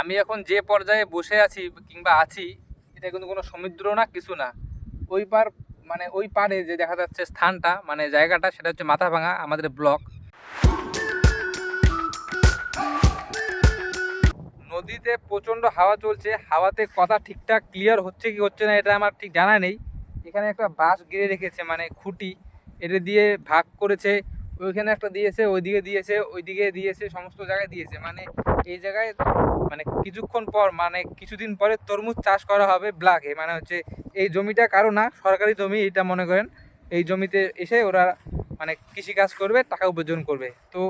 আমি এখন যে পর্যায়ে বসে আছি কিংবা আছি, এটা কিন্তু কোনো সমুদ্র না, কিছু না। ওই পার মানে ওই পারে যে দেখা যাচ্ছে স্থানটা, মানে জায়গাটা, সেটা হচ্ছে মাথাভাঙা আমাদের ব্লক। নদীতে প্রচণ্ড হাওয়া চলছে, হাওয়াতে কথা ঠিকঠাক ক্লিয়ার হচ্ছে কি হচ্ছে না এটা আমার ঠিক জানা নেই। এখানে একটা বাঁশ গেড়ে রেখেছে, মানে খুঁটি, এটা দিয়ে ভাগ করেছে। ওইখানে একটা দিয়েছে, ওইদিকে দিয়েছে, ওইদিকে দিয়েছে, সমস্ত জায়গায় দিয়েছে। মানে এই জায়গায় মানে কিছুক্ষণ পর, মানে কিছুদিন পরে তরমুজ চাষ করা হবে ব্ল্যাকে। মানে হচ্ছে এই জমিটা কারো না, সরকারি জমি এটা মনে করেন। এই জমিতে এসে ওরা মানে কৃষিকাজ করবে, টাকা উপার্জন করবে। তো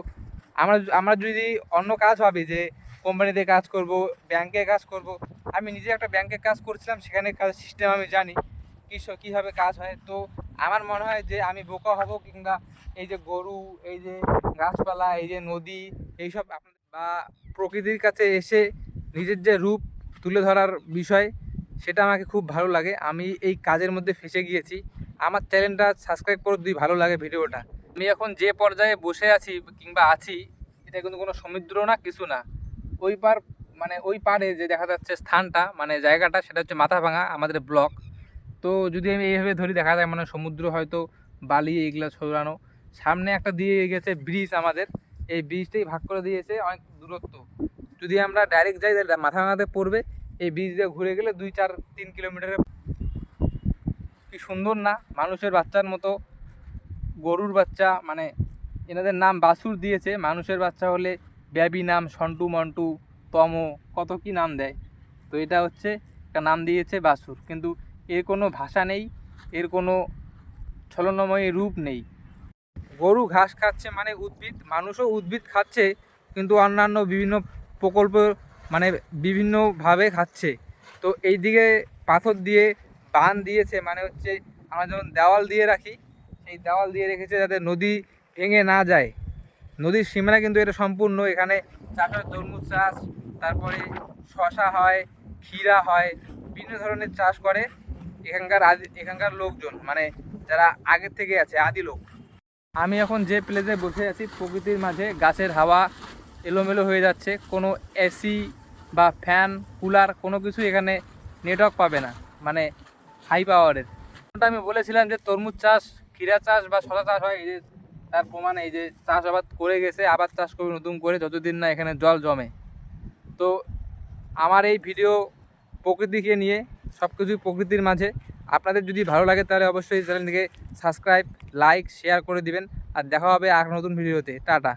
আমরা আমরা যদি অন্য কাজ ভাবি যে কোম্পানিতে কাজ করব, ব্যাংকে কাজ করব, আমি নিজে একটা ব্যাংকে কাজ করছিলাম, সেখানে কাজ সিস্টেম আমি জানি কীভাবে কাজ হয়। তো আমার মনে হয় যে আমি বোকা হব, কিংবা এই যে গরু, এই যে গাছপালা, এই যে নদী, এইসব আপনাদের বা প্রকৃতির কাছে এসে নিজের যে রূপ তুলে ধরার বিষয়, সেটা আমাকে খুব ভালো লাগে। আমি এই কাজের মধ্যে ফেসে গিয়েছি। আমার চ্যানেলটা সাবস্ক্রাইব করে যদি ভালো লাগে ভিডিওটা। আমি এখন যে পর্যায়ে বসে আছি কিংবা আছি, এটা কিন্তু কোনো সমুদ্র না, কিছু না। ওই পার মানে ওই পারে যে দেখা যাচ্ছে স্থানটা, মানে জায়গাটা, সেটা হচ্ছে মাথাভাঙা আমাদের ব্লক। তো যদি আমি এইভাবে ধরি, দেখা যায় মানে সমুদ্র হয়তো বালি এগুলো ছড়ানো। সামনে একটা দিয়ে গেছে ব্রিজ আমাদের, এই ব্রিজটাই ভাগ করে দিয়েছে অনেক দূরত্ব। যদি আমরা ডাইরেক্ট যাই তাহলে মাথাভাঙাতে পড়বে। এই ব্রিজ দিয়ে ঘুরে গেলে 2-4-3 কিলোমিটারের। কি সুন্দর না, মানুষের বাচ্চার মতো, গরুর বাচ্চা, মানে এনাদের নাম বাছুর দিয়েছে। মানুষের বাচ্চা হলে ব্যাবি নাম, সন্টু, মন্টু, তম, কত কি নাম দেয়। তো এটা হচ্ছে একটা নাম দিয়েছে বাছুর, কিন্তু এর কোনো ভাষা নেই, এর কোনো ছলনাময়ী রূপ নেই। গরু ঘাস খাচ্ছে মানে উদ্ভিদ, মানুষও উদ্ভিদ খাচ্ছে, কিন্তু অন্যান্য বিভিন্ন প্রকল্প, মানে বিভিন্নভাবে খাচ্ছে। তো এই দিকে পাথর দিয়ে বাঁধ দিয়েছে, মানে হচ্ছে আমরা যেমন দেওয়াল দিয়ে রাখি, সেই দেওয়াল দিয়ে রেখেছে যাতে নদী ভেঙে না যায়। নদীর সীমানা কিন্তু এটা সম্পূর্ণ। এখানে চাষ হয় তরমুজ চাষ, তারপরে শশা হয়, ক্ষীরা হয়, বিভিন্ন ধরনের চাষ করে এখানকার লোকজন, মানে যারা আগের থেকে আছে, আদি লোক। আমি এখন যে প্লেসে বসে আছি, প্রকৃতির মাঝে, গাছের হাওয়া এলোমেলো হয়ে যাচ্ছে। কোনো এসি বা ফ্যান, কুলার, কোনো কিছু এখানে নেটওয়ার্ক পাবে না, মানে হাই পাওয়ারের। আমি বলেছিলাম যে তরমুজ চাষ, ক্ষীরা চাষ বা শশা চাষ হয়, এই যে তার প্রমাণ, এই যে চাষাবাদ করে গেছে, আবার চাষ করবে নতুন করে, যতদিন না এখানে জল জমে। তো আমার এই ভিডিও প্রকৃতিকে নিয়ে, সব কিছুই প্রকৃতির মাঝে। আপনাদের যদি ভালো লাগে তাহলে অবশ্যই চ্যানেলটিকে সাবস্ক্রাইব, লাইক, শেয়ার করে দিবেন। আর দেখা হবে আর নতুন ভিডিওতে। টাটা।